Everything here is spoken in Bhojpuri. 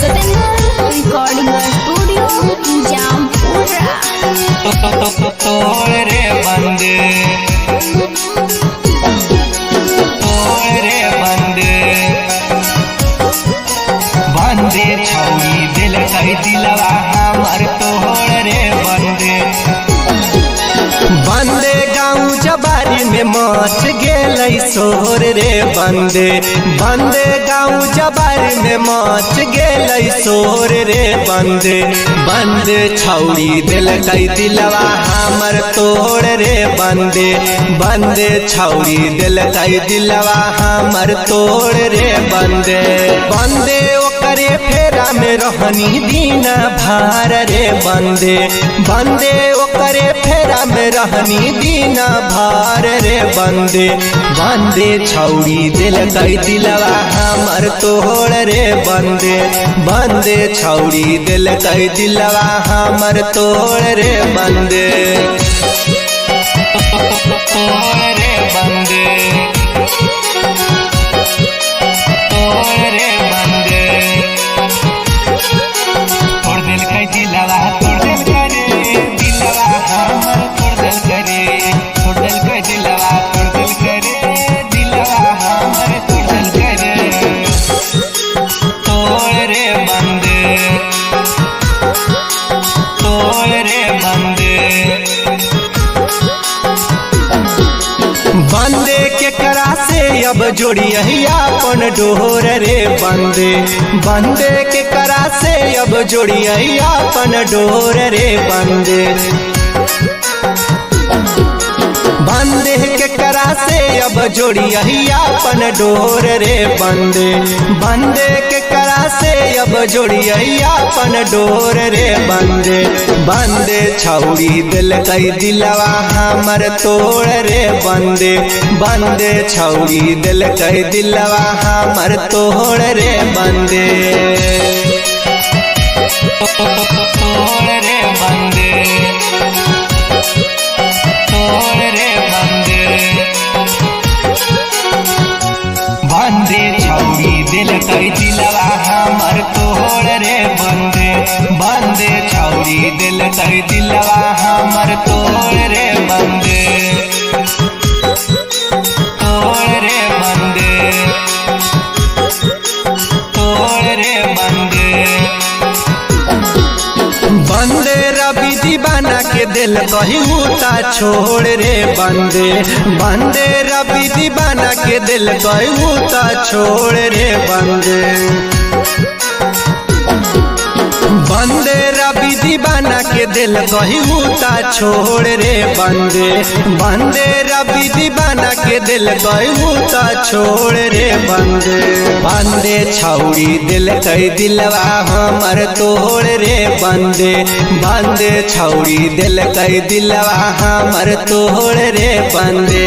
Satendra recording studio जामपुरा। तोड़ रे बंदे, तोड़ रे बंदे, बंदे छौरी दिल कई दिलवा हमर तोड़ रे बंदे। बंदे गाँव जबारी में मच गेलै शोर रे बंदे, बंदे गाँव जबारी में मच गेलै शोर रे बंदे। बंदे छौरी दिल कई दिलवा हमर तोड़ रे बंदे, बंदे छौरी दिल कई दिलवा हमर तोड़ रे बंदे। बंदे ओकरे फेरा में रहनी दीना भार रे बंदे, बंदे ओकरे फेरा में रहनी दीना भार रे बंदे। बंदे छौरी दिल कई दिलवा हमर तोड़ रे बंदे, बंदे छौरी दिल कई दिलवा हमर तोड़ रे बंदे। तोड़ रे बंदे, तोड़ रे बंदे, तोड़ दिल कई दिलवा, तोड़ दिल करे दिलवा हमर तोड़ दिल करे, तोड़ दिल कई दिलवा, तोड़ दिल करे दिलवा हमर तोड़ दिल करे। तोड़ रे बंदे, तोड़ रे बंदे, बंदे के करा से अब जोड़ियही अपन डोर रे बंदे, बंदे के करा से अब जोड़ियही अपन डोर रे बंदे। बंदे के करा से अब जोड़ियही अपन डोर रे बंदे, बंदे के करा से अब जोड़ियही अपन डोर रे बंदे। बंदे छौरी दिल कई दिलवा हमर तोड़ रे बंदे, बंदे छौरी दिल कई दिलवा हमर तोड़ रे बंदे। तोड़ रे बंदे, तोड़ रे बंदे, बंदे छौरी दिल कई दिलवा हमर तोड़ रे बंदे, बंदे छौरी दिल कई दिलवा हमर तोड़ रे बंदे। तोड़ रे बंदे, तोड़ रे बंदे, बंदे रवि दीवाना के दिल कहीं उता छोड़ रे बंदे, बंदे रवि दीवाना के दिल कहीं उता छोड़ रे बंदे। बंदे रवि दीवाना के दिल कहीं उता छोड़ रे बंदे, बंदे रवि दीवाना के दिल कहीं उता छोड़ रे बंदे। बंदे छौरी दिल कई दिलवा हमर तोड़ रे बंदे, बंदे छौरी दिल कई दिलवा हमर तोड़ रे बंदे।